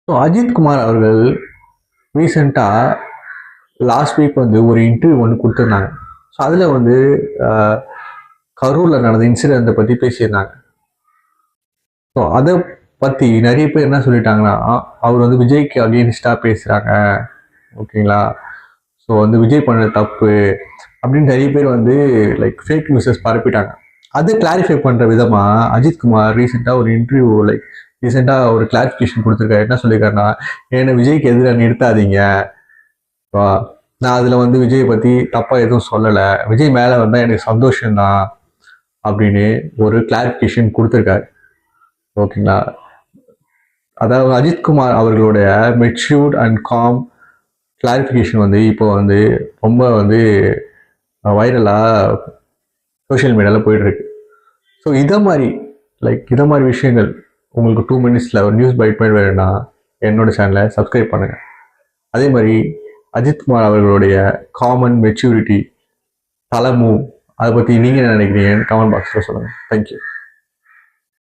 So Ajith Kumar அவர்கள் ரீசெண்டாக last week வந்து ஒரு இன்டர்வியூ ஒன்று கொடுத்துருந்தாங்க. ஸோ அதில் வந்து கரூரில் நடந்த இன்சிடென்ட்டை பற்றி பேசியிருந்தாங்க. ஸோ அதை பற்றி நிறைய பேர் என்ன சொல்லிட்டாங்கன்னா, அவர் வந்து விஜய்க்கு அகெயின்ஸ்டாக பேசுகிறாங்க, ஓகேங்களா? ஸோ வந்து விஜய் பண்ண தப்பு அப்படின்னு நிறைய பேர் வந்து லைக் ஃபேக் நியூஸஸ் பரப்பிட்டாங்க. அதை கிளாரிஃபை பண்ணுற விதமாக அஜித்குமார் ரீசெண்டாக ஒரு இன்டர்வியூ ரீசெண்டாக ஒரு கிளாரிஃபிகேஷன் கொடுத்துருக்காரு. என்ன சொல்லியிருக்காருன்னா, என்னை விஜய்க்கு எதிராக நிறுத்தாதீங்க, நான் அதில் வந்து விஜய் பற்றி தப்பாக எதுவும் சொல்லலை, விஜய் மேலே வந்தால் எனக்கு சந்தோஷம்தான் அப்படின்னு ஒரு கிளாரிஃபிகேஷன் கொடுத்துருக்காரு, ஓகேங்களா? அதாவது அஜித்குமார் அவர்களுடைய மெச்சூர்ட் அண்ட் காம் கிளாரிஃபிகேஷன் வந்து இப்போ வந்து ரொம்ப வந்து வைரலாக சோஷியல் மீடியாவில் போயிட்டுருக்கு. ஸோ இதை மாதிரி விஷயங்கள் உங்களுக்கு 2 மினிட்ஸில் ஒரு நியூஸ் பைட் பண்ணி வேணும்னா என்னோட சேனலை சப்ஸ்கிரைப் பண்ணுங்கள். அதே மாதிரி அஜித்குமார் அவர்களுடைய காமன் மெச்சூரிட்டி, தலை மூவ், அதை பற்றி நீங்கள் என்ன நினைக்கிறீங்கன்னு கமெண்ட் பாக்ஸில் சொல்லுங்கள். தேங்க்யூ.